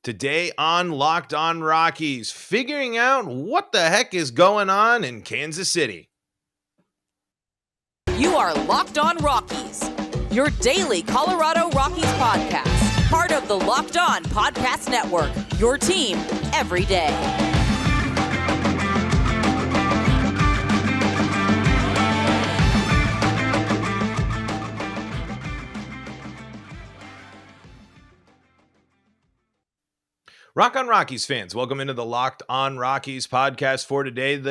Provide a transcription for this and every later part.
Today on Locked On Rockies, figuring out what the heck is going on in Kansas City. You are Locked On Rockies, your daily Colorado Rockies podcast, part of the Locked On Podcast Network, your team every day. Rock on Rockies fans, welcome into the Locked On Rockies podcast for today. I'm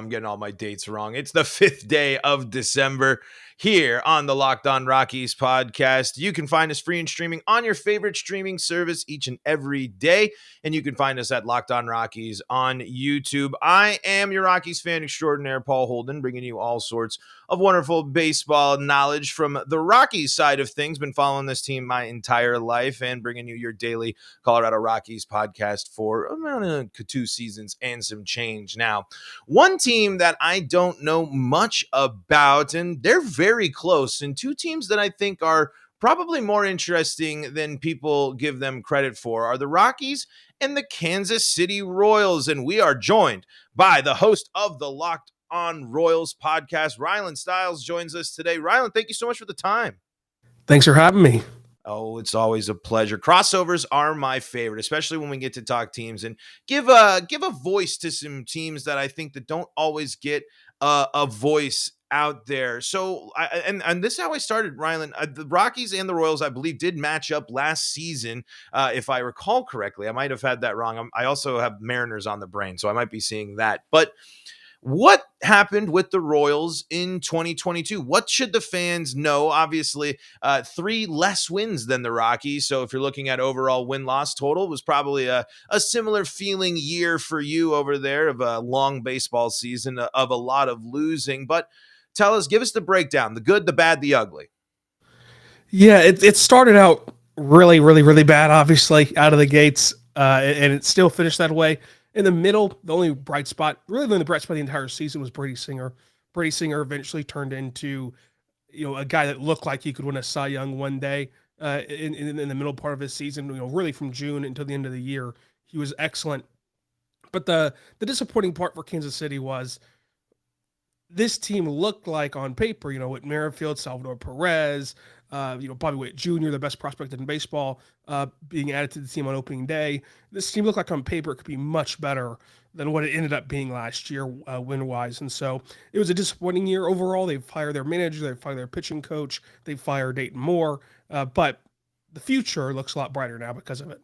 getting all my dates wrong. It's the 5th day of December here on the Locked On Rockies podcast. You can find us free and streaming on your favorite streaming service each and every day. And you can find us at Locked On Rockies on YouTube. I am your Rockies fan extraordinaire, Paul Holden, bringing you all sorts of wonderful baseball knowledge from the Rockies side of things. Been following this team my entire life and bringing you your daily Colorado Rockies podcast for around 2 seasons and some change. Now, one team that I don't know much about, and they're very close, and two teams that I think are probably more interesting than people give them credit for, are the Rockies and the Kansas City Royals. And we are joined by the host of the Locked On Royals podcast, Rylan. Stiles joins us today. Rylan, thank you so much for the time. Thanks for having me. Oh, it's always a pleasure. Crossovers are my favorite, especially when we get to talk teams and give a voice to some teams that I think that don't always get a voice out there. So, and this is how I started, Rylan. The Rockies and the Royals, I believe, did match up last season, if I recall correctly. I might have had that wrong. I also have Mariners on the brain, so I might be seeing that. But what happened with the Royals in 2022? What should the fans know? Obviously, 3 less wins than the Rockies. So if you're looking at overall win-loss total, it was probably a similar feeling year for you over there of a long baseball season of a lot of losing. But give us the breakdown, the good, the bad, the ugly. Yeah, it started out really bad, obviously, out of the gates, and it still finished that way. In the middle, the only bright spot, really the only bright spot of the entire season was Brady Singer. Brady Singer eventually turned into, a guy that looked like he could win a Cy Young one day in the middle part of his season. Really from June until the end of the year, he was excellent. But the disappointing part for Kansas City was this team looked like on paper, with Merrifield, Salvador Perez, Bobby Witt Jr., the best prospect in baseball, being added to the team on opening day. This team looked like on paper it could be much better than what it ended up being last year win-wise. And so it was a disappointing year overall. They fired their manager, they fired their pitching coach, they fired Dayton Moore, but the future looks a lot brighter now because of it.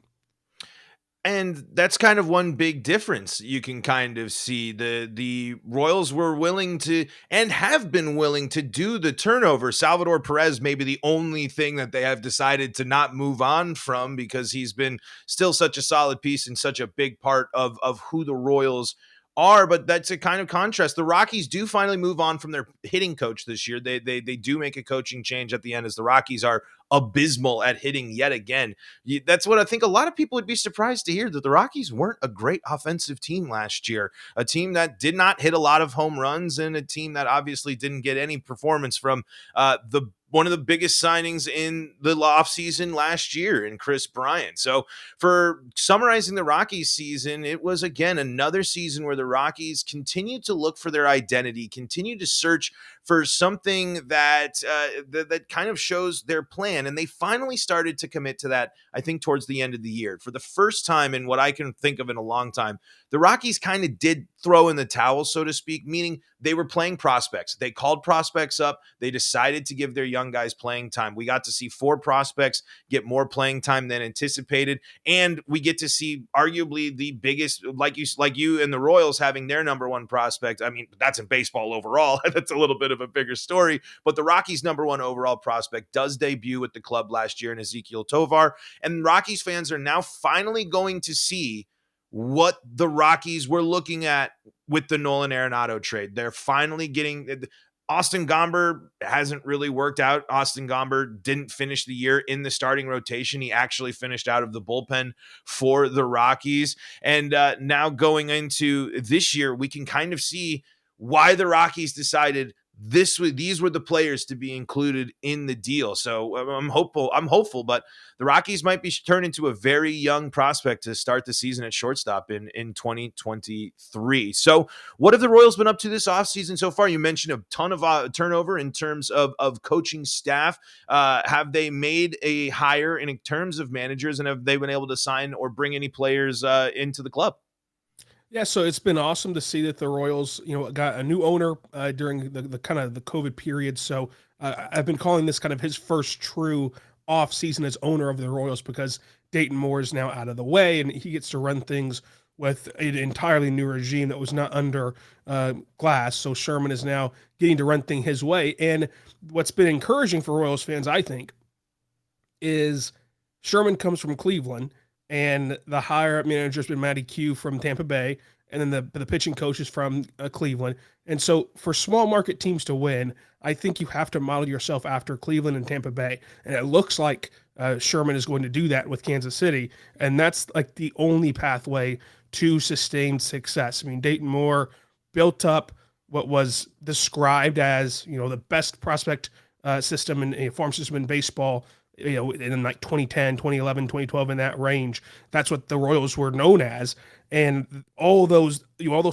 And that's kind of one big difference you can kind of see. The Royals were willing to and have been willing to do the turnover. Salvador Perez may be the only thing that they have decided to not move on from because he's been still such a solid piece and such a big part of who the Royals are. But that's a kind of contrast. The Rockies do finally move on from their hitting coach this year. They do make a coaching change at the end as the Rockies are abysmal at hitting yet again. That's what I think a lot of people would be surprised to hear, that the Rockies weren't a great offensive team last year, a team that did not hit a lot of home runs and a team that obviously didn't get any performance from one of the biggest signings in the offseason last year in Chris Bryant. So for summarizing the Rockies season, it was, again, another season where the Rockies continued to look for their identity, continued to search for something that kind of shows their plan. And they finally started to commit to that, I think, towards the end of the year. For the first time in what I can think of in a long time, the Rockies kind of did throw in the towel, so to speak, meaning they were playing prospects. They called prospects up. They decided to give their young guys playing time. We got to see 4 prospects get more playing time than anticipated. And we get to see arguably the biggest, like you and the Royals having their number 1 prospect. I mean, that's in baseball overall. That's a little bit of a bigger story. But the Rockies' number 1 overall prospect does debut with the club last year in Ezequiel Tovar. And Rockies fans are now finally going to see what the Rockies were looking at with the Nolan Arenado trade. They're finally getting Austin Gomber hasn't really worked out. Austin Gomber didn't finish the year in the starting rotation. He actually finished out of the bullpen for the Rockies. And now going into this year, we can kind of see why the Rockies decided these were the players to be included in the deal. So I'm hopeful, but the Rockies might be turned into a very young prospect to start the season at shortstop in 2023. So what have the Royals been up to this offseason so far? You mentioned a ton of turnover in terms of coaching staff. Have they made a hire in terms of managers, and have they been able to sign or bring any players into the club? Yeah, so it's been awesome to see that the Royals, got a new owner during the kind of the COVID period. So I've been calling this kind of his first true off season as owner of the Royals, because Dayton Moore is now out of the way and he gets to run things with an entirely new regime that was not under Glass. So Sherman is now getting to run things his way. And what's been encouraging for Royals fans, I think, is Sherman comes from Cleveland, and the higher up manager has been Matty Q from Tampa Bay, and then the pitching coach is from Cleveland. And so for small market teams to win, I think you have to model yourself after Cleveland and Tampa Bay. And it looks like Sherman is going to do that with Kansas City. And that's like the only pathway to sustained success. I mean, Dayton Moore built up what was described as, the best prospect system and farm system in baseball, in like 2010, 2011, 2012, in that range. That's what the Royals were known as. And all those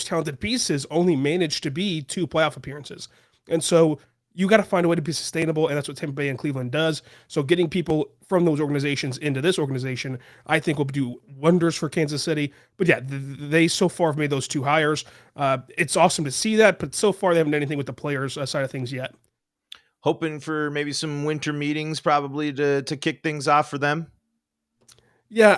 talented pieces only managed to be 2 playoff appearances. And so you got to find a way to be sustainable, and that's what Tampa Bay and Cleveland does. So getting people from those organizations into this organization, I think, will do wonders for Kansas City. But yeah, they so far have made those 2 hires. It's awesome to see that, but so far they haven't done anything with the players side of things yet. Hoping for maybe some winter meetings probably to kick things off for them. Yeah,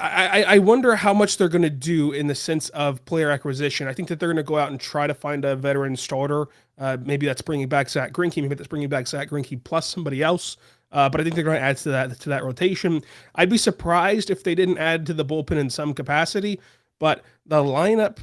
I wonder how much they're going to do in the sense of player acquisition. I think that they're going to go out and try to find a veteran starter. Maybe that's bringing back Zach Greinke. Maybe that's bringing back Zach Greinke plus somebody else. But I think they're going to add to that rotation. I'd be surprised if they didn't add to the bullpen in some capacity. But the lineup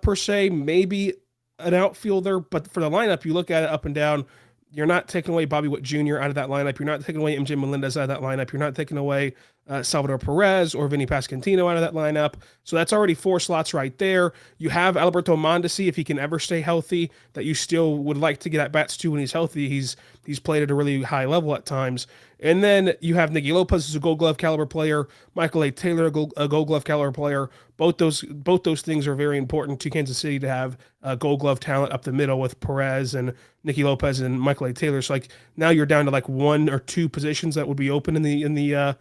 per se, maybe an outfielder. But for the lineup, you look at it up and down. You're not taking away Bobby Witt Jr. out of that lineup. You're not taking away MJ Melendez out of that lineup. You're not taking away Salvador Perez or Vinny Pasquantino out of that lineup. So that's already 4 slots right there. You have Alberto Mondesi, if he can ever stay healthy, that you still would like to get at bats to when he's healthy. He's played at a really high level at times. And then you have Nicky Lopez as a Gold Glove caliber player, Michael A. Taylor, a Gold Glove caliber player. Both those things are very important to Kansas City to have Gold Glove talent up the middle with Perez and Nicky Lopez and Michael A. Taylor. So like now you're down to like 1 or 2 positions that would be open in the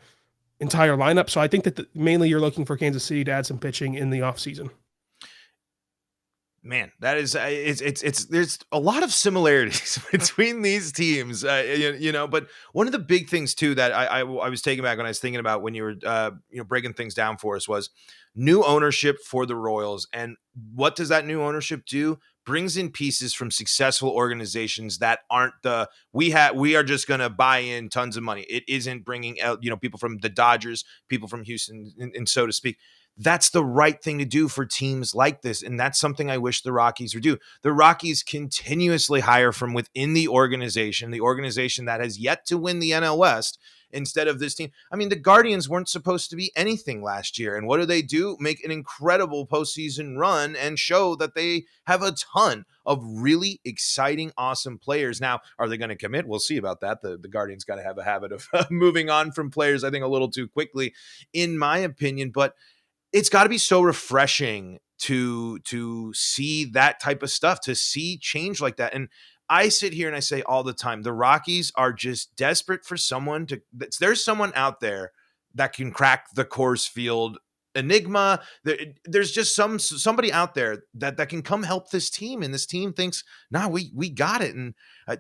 entire lineup. So I think that mainly you're looking for Kansas City to add some pitching in the offseason. Man, that is it's there's a lot of similarities between these teams, but one of the big things too that I was taken back when I was thinking about when you were breaking things down for us was new ownership for the Royals. And what does that new ownership do? Brings in pieces from successful organizations that aren't we are just going to buy in tons of money. It isn't bringing out people from the Dodgers, people from Houston, and so to speak. That's the right thing to do for teams like this. And that's something I wish the Rockies would do. The Rockies continuously hire from within the organization that has yet to win the NL West instead of this team. I mean, the Guardians weren't supposed to be anything last year. And what do? Make an incredible postseason run and show that they have a ton of really exciting, awesome players. Now, are they going to commit? We'll see about that. The Guardians got to have a habit of moving on from players, I think, a little too quickly, in my opinion. But it's got to be so refreshing to see that type of stuff, to see change like that. And I sit here and I say all the time, the Rockies are just desperate for someone there's someone out there that can crack the Coors Field enigma. There's just somebody out there that can come help this team. And this team thinks, nah, we got it. And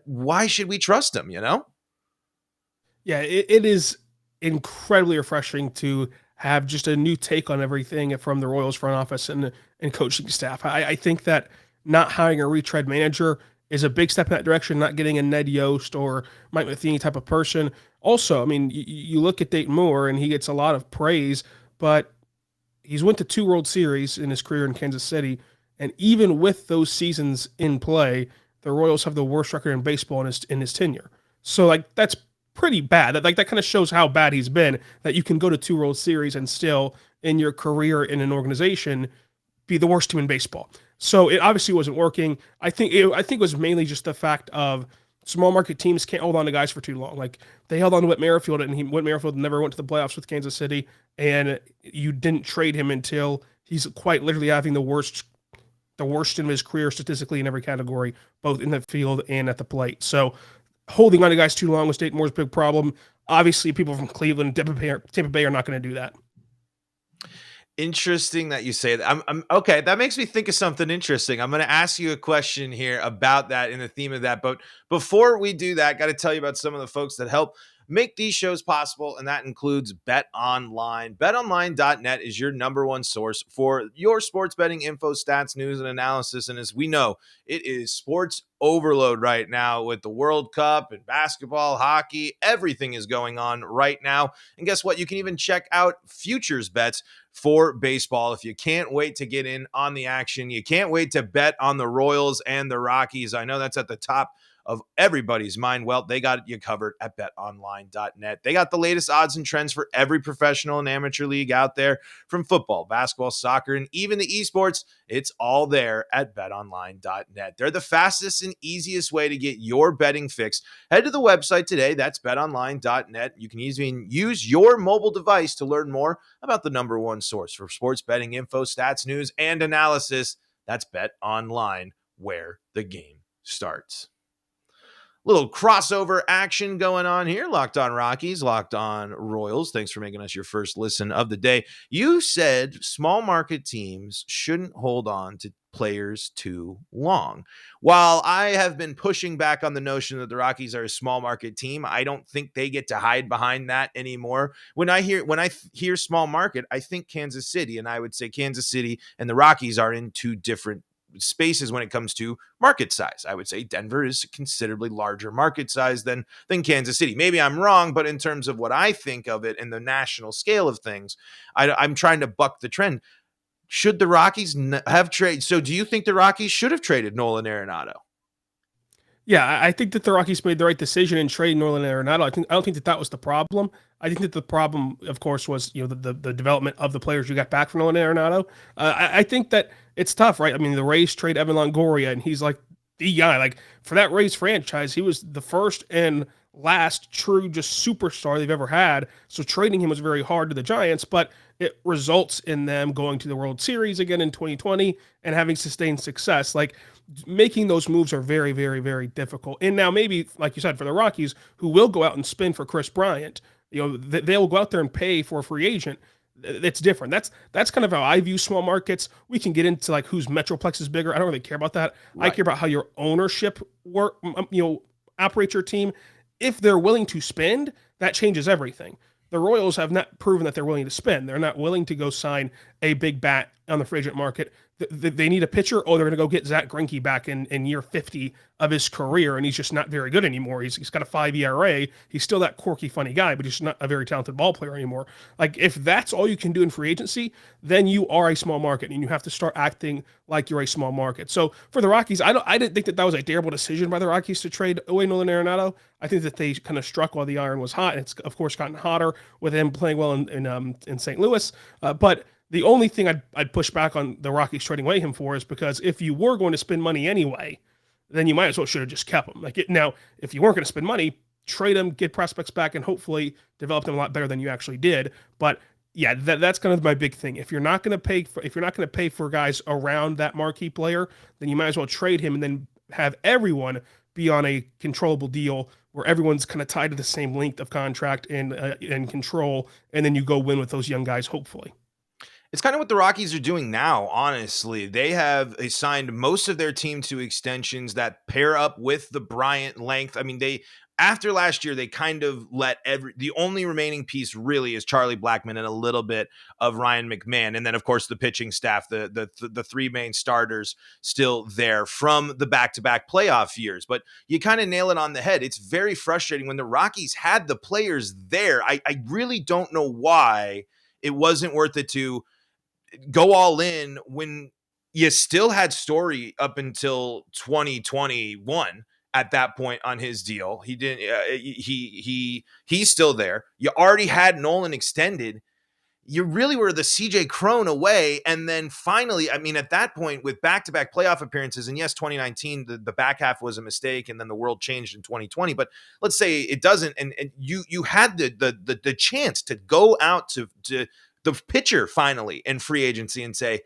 why should we trust them? Yeah, it is incredibly refreshing to have just a new take on everything from the Royals front office and coaching staff. I think that not hiring a retread manager is a big step in that direction, not getting a Ned Yost or Mike Matheny type of person. Also, I mean, you look at Dayton Moore and he gets a lot of praise, but he's went to 2 World Series in his career in Kansas City. And even with those seasons in play, the Royals have the worst record in baseball in his tenure. So like, that's pretty bad. That kind of shows how bad he's been, that you can go to 2 World Series and still in your career in an organization be the worst team in baseball. So it obviously wasn't working. I think it was mainly just the fact of Small market teams can't hold on to guys for too long. Like they held on to Whit Merrifield, and Whit Merrifield never went to the playoffs with Kansas City, and you didn't trade him until he's quite literally having the worst in his career statistically in every category, both in the field and at the plate. So holding on to guys too long was Dayton Moore's big problem. Obviously, people from Cleveland and Tampa Bay are not going to do that. Interesting that you say that. I'm okay. That makes me think of something interesting. I'm going to ask you a question here about that in the theme of that. But before we do that, got to tell you about some of the folks that help make these shows possible, and that includes BetOnline. BetOnline.net is your number one source for your sports betting info, stats, news, and analysis. And as we know, it is sports overload right now with the World Cup and basketball, hockey. Everything is going on right now. And guess what? You can even check out futures bets for baseball. If you can't wait to get in on the action, you can't wait to bet on the Royals and the Rockies. I know that's at the top of everybody's mind. Well, they got you covered at betonline.net. They got the latest odds and trends for every professional and amateur league out there, from football, basketball, soccer, and even the esports. It's all there at betonline.net. They're the fastest and easiest way to get your betting fix. Head to the website today. That's betonline.net. You can even use your mobile device to learn more about the number one source for sports betting info, stats, news, and analysis. That's BetOnline, where the game starts. Little crossover action going on here. Locked On Rockies, Locked On Royals. Thanks for making us your first listen of the day. You said small market teams shouldn't hold on to players too long. While I have been pushing back on the notion that the Rockies are a small market team, I don't think they get to hide behind that anymore. When I hear small market, I think Kansas City, and I would say Kansas City and the Rockies are in two different spaces when it comes to market size. I would say Denver is a considerably larger market size than Kansas City. Maybe I'm wrong, but in terms of what I think of it in the national scale of things, I'm trying to buck the trend. Should the Rockies have traded? So do you think the Rockies should have traded Nolan Arenado? Yeah, I think that the Rockies made the right decision in trading Nolan Arenado. I don't think that was the problem. I think that the problem, of course, was the development of the players you got back from Nolan Arenado. I think that it's tough, right? I mean, the Rays trade Evan Longoria, and he's like the guy. Like for that Rays franchise, he was the first and last true just superstar they've ever had. So trading him was very hard to the Giants, but it results in them going to the World Series again in 2020 and having sustained success. Like making those moves are very, very, very difficult. And now maybe, like you said, for the Rockies, who will go out and spin for Chris Bryant, they'll go out there and pay for a free agent. It's different. That's kind of how I view small markets. We can get into like whose metroplex is bigger. I don't really care about that. Right. I care about how your ownership operates your team. If they're willing to spend, that changes everything. The Royals have not proven that they're willing to spend. They're not willing to go sign a big bat on the free agent market. They need a pitcher, or they're going to go get Zach Greinke back in year 50 of his career, and he's just not very good anymore. He's got a 5 ERA. He's still that quirky, funny guy, but he's not a very talented ball player anymore. Like, if that's all you can do in free agency, then you are a small market, and you have to start acting like you're a small market. So for the Rockies, I didn't think that was a terrible decision by the Rockies to trade away Nolan Arenado. I think that they kind of struck while the iron was hot, and it's, of course, gotten hotter with him playing well in St. Louis. But the only thing I'd push back on the Rockies trading away him for is because if you were going to spend money anyway, then you might as well should have just kept him. Now, if you weren't going to spend money, trade him, get prospects back, and hopefully develop them a lot better than you actually did. But yeah, that's kind of my big thing. If you're not going to pay for guys around that marquee player, then you might as well trade him and then have everyone be on a controllable deal where everyone's kind of tied to the same length of contract and control, and then you go win with those young guys, hopefully. It's kind of what the Rockies are doing now, honestly. They have assigned most of their team to extensions that pair up with the Bryant length. I mean, after last year, they kind of let the only remaining piece really is Charlie Blackmon and a little bit of Ryan McMahon. And then, of course, the pitching staff, the three main starters still there from the back-to-back playoff years. But you kind of nail it on the head. It's very frustrating when the Rockies had the players there. I really don't know why it wasn't worth it to go all in when you still had Story up until 2021 at that point on his deal. He didn't, he's still there. You already had Nolan extended. you really were the CJ Crone away. And then finally, I mean, at that point, with back-to-back playoff appearances, and yes, 2019, the back half was a mistake, and then the world changed in 2020. But let's say it doesn't, and you had the chance to go out to the pitcher finally in free agency and say,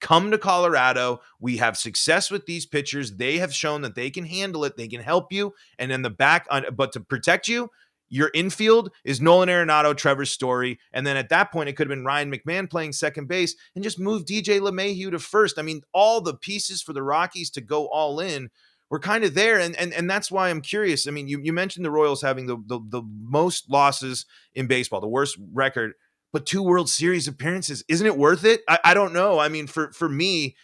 come to Colorado. We have success with these pitchers. They have shown that they can handle it. They can help you. And then but to protect you, your infield is Nolan Arenado, Trevor Story. And then at that point, it could have been Ryan McMahon playing second base and just move DJ LeMahieu to first. I mean, all the pieces for the Rockies to go all in were kind of there. And that's why I'm curious. I mean, you mentioned the Royals having the most losses in baseball, the worst record, but 2 World Series appearances. Isn't it worth it? I don't know. I mean, for me,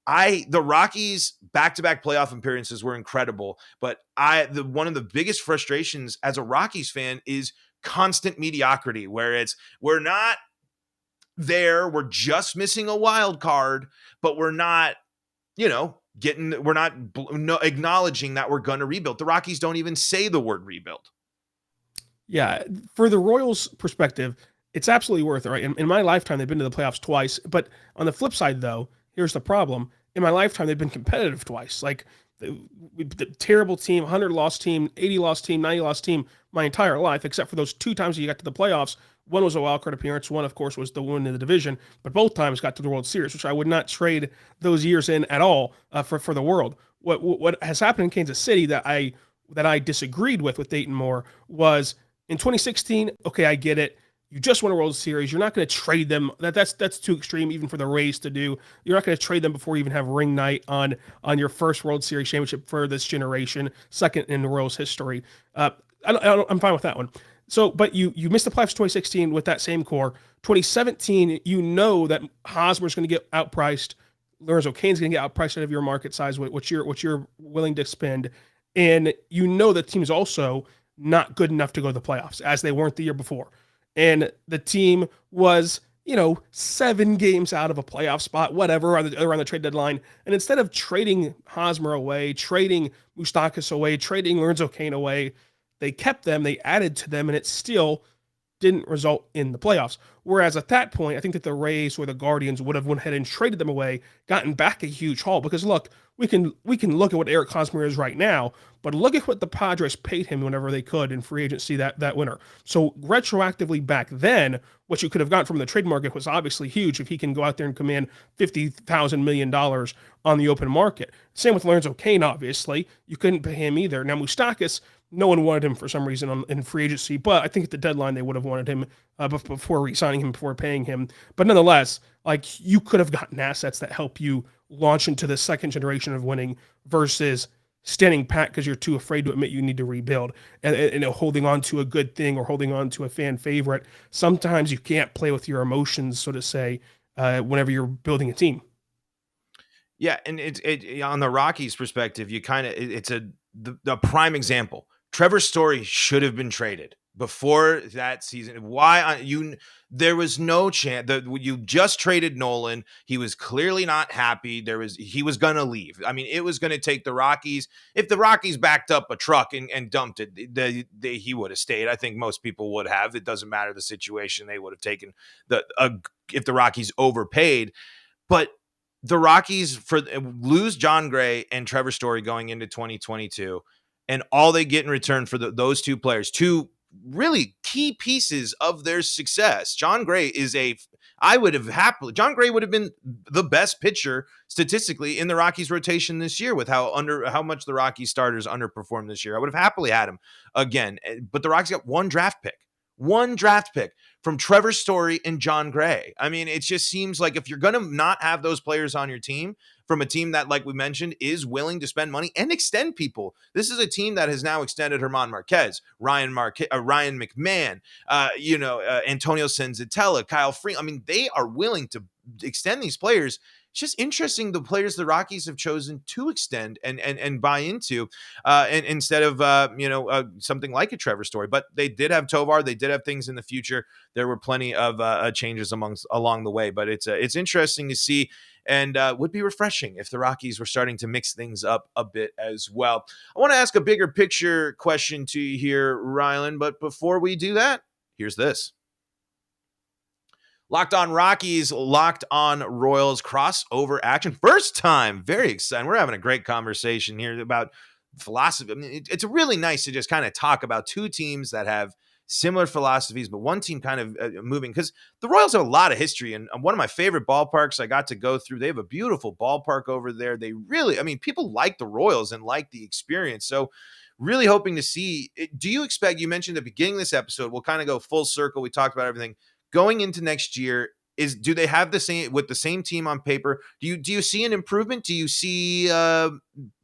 the Rockies back-to-back playoff appearances were incredible, but one of the biggest frustrations as a Rockies fan is constant mediocrity, where we're not there, we're just missing a wild card, but we're not, acknowledging that we're going to rebuild. The Rockies don't even say the word rebuild. Yeah, for the Royals' perspective, it's absolutely worth it, right? In my lifetime, they've been to the playoffs twice, but on the flip side, though, here's the problem. In my lifetime, they've been competitive twice. Like the terrible team, 100-loss team, 80-loss team, 90-loss team my entire life, except for those 2 times that you got to the playoffs. One was a wild card appearance. One, of course, was the one in the division, but both times got to the World Series, which I would not trade those years in at all for the world. What has happened in Kansas City that I disagreed with Dayton Moore was in 2016. Okay, I get it. You just won a World Series. You're not going to trade them. That's too extreme even for the Rays to do. You're not going to trade them before you even have ring night on your first World Series championship for this generation, second in the Royals history. I'm fine with that one. So, but you missed the playoffs 2016 with that same core. 2017, you know that Hosmer's going to get outpriced. Lorenzo Cain's going to get outpriced out of your market size, what you're willing to spend, and you know the team's also not good enough to go to the playoffs as they weren't the year before. And the team was, 7 games out of a playoff spot, whatever, around the trade deadline. And instead of trading Hosmer away, trading Moustakas away, trading Lorenzo Cain away, they kept them, they added to them, and it still didn't result in the playoffs. Whereas at that point, I think that the Rays or the Guardians would have went ahead and traded them away, gotten back a huge haul. Because look, we can look at what Eric Hosmer is right now, but look at what the Padres paid him whenever they could in free agency that winter. So retroactively back then, what you could have gotten from the trade market was obviously huge if he can go out there and command $50,000 million on the open market. Same with Lorenzo Cain, obviously. You couldn't pay him either. Now, Moustakas, no one wanted him for some reason in free agency, but I think at the deadline they would have wanted him before re-signing him, before paying him. But nonetheless, like you could have gotten assets that help you launch into the second generation of winning versus standing pat because you're too afraid to admit you need to rebuild and holding on to a good thing or holding on to a fan favorite. Sometimes you can't play with your emotions, so to say, whenever you're building a team. Yeah, and it on the Rockies' perspective, it's a prime example. Trevor Story should have been traded before that season. There was no chance that you just traded Nolan. He was clearly not happy. He was going to leave. I mean, it was going to take the Rockies. If the Rockies backed up a truck and dumped it, he would have stayed. I think most people would have. It doesn't matter the situation. They would have taken if the Rockies overpaid. But the Rockies lose John Gray and Trevor Story going into 2022. And all they get in return for those 2 players, 2 really key pieces of their success. John Gray John Gray would have been the best pitcher statistically in the Rockies rotation this year with how much the Rockies starters underperformed this year. I would have happily had him again, but the Rockies got one draft pick from Trevor Story and John Gray. I mean, it just seems like if you're going to not have those players on your team, from a team that, like we mentioned, is willing to spend money and extend people. This is a team that has now extended German Marquez, Ryan McMahon, Antonio Senzatella, Kyle Freeland. I mean, they are willing to extend these players. It's just interesting the players the Rockies have chosen to extend and buy into, and instead of something like a Trevor Story. But they did have Tovar. They did have things in the future. There were plenty of changes along the way. But it's interesting to see, and would be refreshing if the Rockies were starting to mix things up a bit as well. I want to ask a bigger picture question to you here, Rylan. But before we do that, here's this. Locked On Rockies, Locked On Royals crossover action. First time. Very exciting. We're having a great conversation here about philosophy. I mean, it's really nice to just kind of talk about two teams that have similar philosophies, but one team kind of moving, because the Royals have a lot of history. And one of my favorite ballparks I got to go through, they have a beautiful ballpark over there. They really, I mean, people like the Royals and like the experience. So really hoping to see, do you expect, you mentioned at the beginning of this episode, we'll kind of go full circle. We talked about everything going into next year. Do they have the same, with the same team on paper? Do you see an improvement? Do you see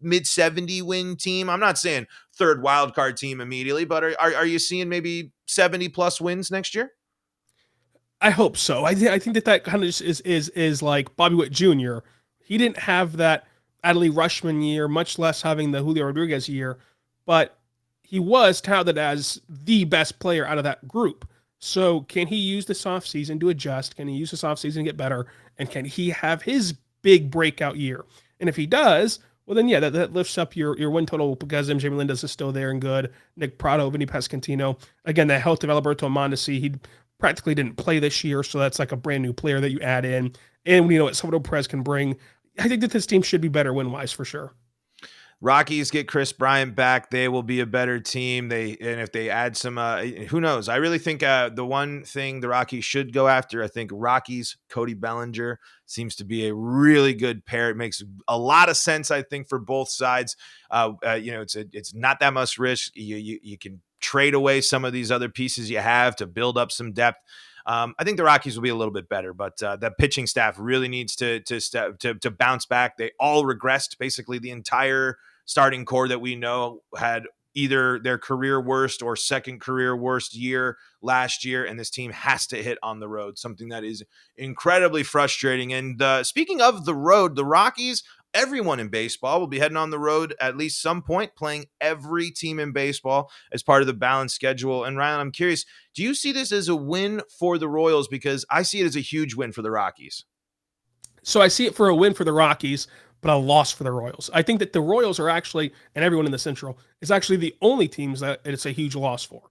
mid 70 win team? I'm not saying third wild card team immediately, but are you seeing maybe 70 plus wins next year? I hope so. I think that kind of just is like Bobby Witt Jr. He didn't have that Adley Rushman year, much less having the Julio Rodriguez year, but he was touted as the best player out of that group. So can he use this offseason to adjust? Can he use this offseason to get better? And can he have his big breakout year? And if he does, well then, yeah, that lifts up your win total, because MJ Melendez is still there and good. Nick Prado, Vinny Pascantino. Again, the health of Alberto Mondesi, he practically didn't play this year, so that's like a brand new player that you add in. And we know what Salvador Perez can bring. I think that this team should be better win-wise for sure. Rockies get Chris Bryant back, they will be a better team. And if they add some, who knows? I really think the one thing the Rockies should go after, I think Rockies, Cody Bellinger seems to be a really good pair. It makes a lot of sense, I think, for both sides. It's not that much risk. You can trade away some of these other pieces you have to build up some depth. I think the Rockies will be a little bit better, but that pitching staff really needs to bounce back. They all regressed. Basically, the entire starting core that we know had either their career worst or second career worst year last year, and this team has to hit on the road, something that is incredibly frustrating. And speaking of the road, the Rockies, everyone in baseball will be heading on the road at least some point, playing every team in baseball as part of the balanced schedule. And Rylan, I'm curious, do you see this as a win for the Royals? Because I see it as a huge win for the Rockies. So I see it for a win for the Rockies, but a loss for the Royals. I think that the Royals are actually, and everyone in the Central, is actually the only teams that it's a huge loss for.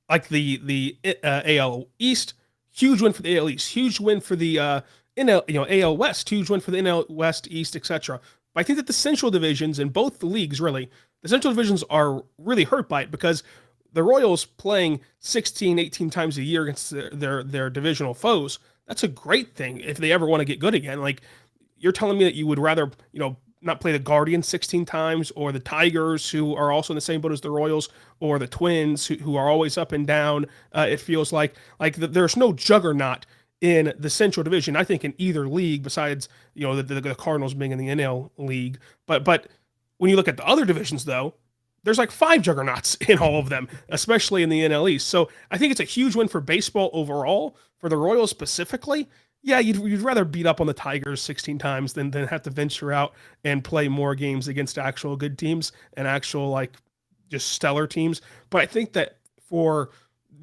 Like the AL East, huge win for the AL East, huge win for the AL West, huge win for the NL West, East, etc. But I think that the Central divisions in both the leagues, really, the Central divisions are really hurt by it, because the Royals playing 16, 18 times a year against their divisional foes, that's a great thing if they ever want to get good again. Like, you're telling me that you would rather, not play the Guardians 16 times, or the Tigers, who are also in the same boat as the Royals, or the Twins, who are always up and down. It feels like there's no juggernaut in the Central Division, I think, in either league, besides the Cardinals being in the NL League. But when you look at the other divisions, though, there's like 5 juggernauts in all of them, especially in the NL East. So I think it's a huge win for baseball overall. For the Royals specifically, yeah, you'd rather beat up on the Tigers 16 times than have to venture out and play more games against actual good teams and actual just stellar teams. But I think that for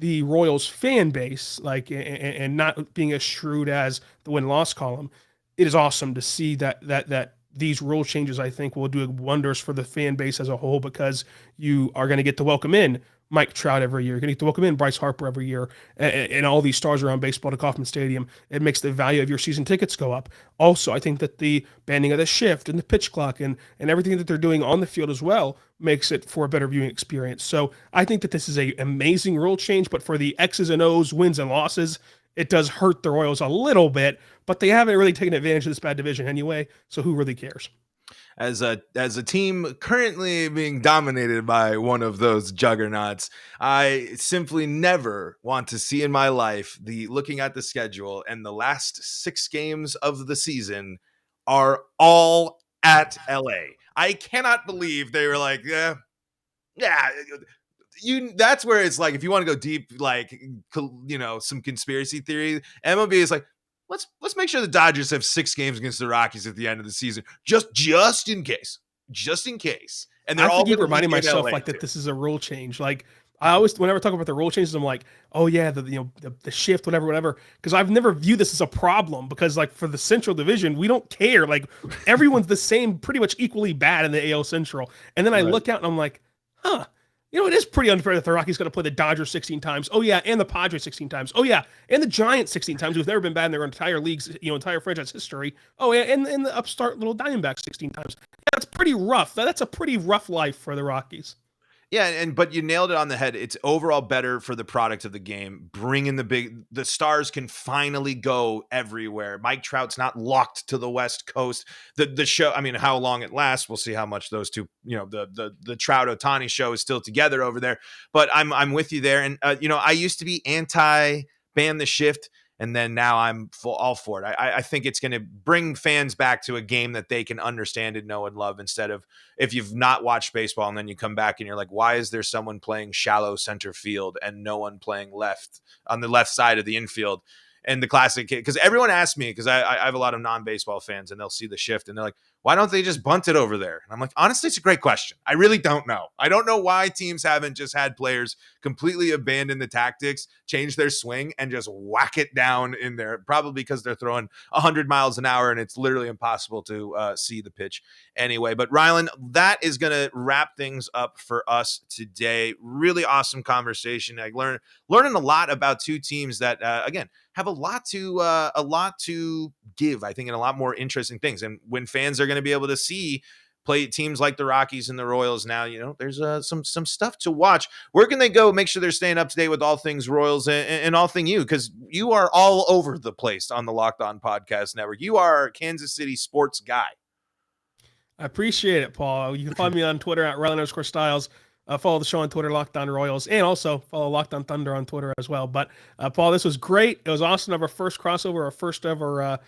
the Royals fan base, and not being as shrewd as the win-loss column, it is awesome to see that these rule changes, I think, will do wonders for the fan base as a whole, because you are going to get to welcome in Mike Trout every year. You're going to get to welcome in Bryce Harper every year, and all these stars around baseball to Kauffman Stadium. It makes the value of your season tickets go up. Also, I think that the banning of the shift and the pitch clock and everything that they're doing on the field as well makes it for a better viewing experience. So I think that this is an amazing rule change, but for the X's and O's, wins and losses, it does hurt the Royals a little bit, but they haven't really taken advantage of this bad division anyway, so who really cares? As a team currently being dominated by one of those juggernauts, I simply never want to see in my life looking at the schedule, and the last 6 games of the season are all at LA. I cannot believe they were like, yeah. That's where it's like, if you want to go deep, some conspiracy theory, MLB is like, let's make sure the Dodgers have 6 games against the Rockies at the end of the season, just in case, And they're all keep reminding myself that this is a rule change. Like, I always, whenever I talk about the rule changes, I'm like, oh yeah, the shift, whatever. Because I've never viewed this as a problem, because for the Central Division, we don't care. Like, everyone's the same, pretty much equally bad in the AL Central. And then I look out and I'm like, huh. You know, it is pretty unfair that the Rockies going to play the Dodgers 16 times. Oh yeah, and the Padres 16 times. Oh yeah, and the Giants 16 times, who've never been bad in their entire league's, entire franchise history. Oh yeah, and the upstart little Diamondbacks 16 times. That's pretty rough. That's a pretty rough life for the Rockies. Yeah, but you nailed it on the head. It's overall better for the product of the game. Bringing the stars can finally go everywhere. Mike Trout's not locked to the West Coast. The show, I mean, how long it lasts, we'll see how much those two, the Trout Otani show is still together over there. But I'm with you there. And I used to be anti ban the shift. And then now I'm all for it. I think it's going to bring fans back to a game that they can understand and know and love, instead of, if you've not watched baseball and then you come back and you're like, why is there someone playing shallow center field and no one playing left on the left side of the infield? And the classic, because everyone asks me, because I have a lot of non-baseball fans, and they'll see the shift and they're like, why don't they just bunt it over there? And I'm like, honestly, it's a great question. I really don't know. I don't know why teams haven't just had players completely abandon the tactics, change their swing, and just whack it down in there. Probably because they're throwing 100 miles an hour and it's literally impossible to see the pitch anyway. But Rylan, that is going to wrap things up for us today. Really awesome conversation. I learning a lot about two teams that, again, have a lot to give, I think, and a lot more interesting things. And when fans are going to be able to see play teams like the Rockies and the Royals now, there's some stuff to watch. Where can they go? Make sure they're staying up to date with all things Royals and all thing you, because you are all over the place on the Locked On Podcast Network. You are a Kansas City sports guy. I appreciate it, Paul. You can find me on Twitter at Rylan_Stiles. Follow the show on Twitter, Locked On Royals, and also follow Locked On Thunder on Twitter as well. But Paul, this was great. It was awesome to have our first crossover, our first ever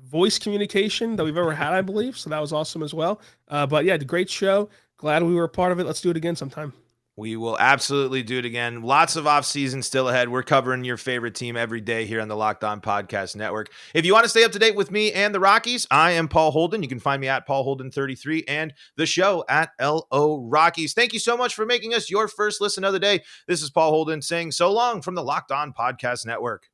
voice communication that we've ever had, I believe. So that was awesome as well. But yeah, great show. Glad we were a part of it. Let's do it again sometime. We will absolutely do it again. Lots of offseason still ahead. We're covering your favorite team every day here on the Locked On Podcast Network. If you want to stay up to date with me and the Rockies, I am Paul Holden. You can find me at Paul Holden33 and the show at LO Rockies. Thank you so much for making us your first listen of the day. This is Paul Holden saying so long from the Locked On Podcast Network.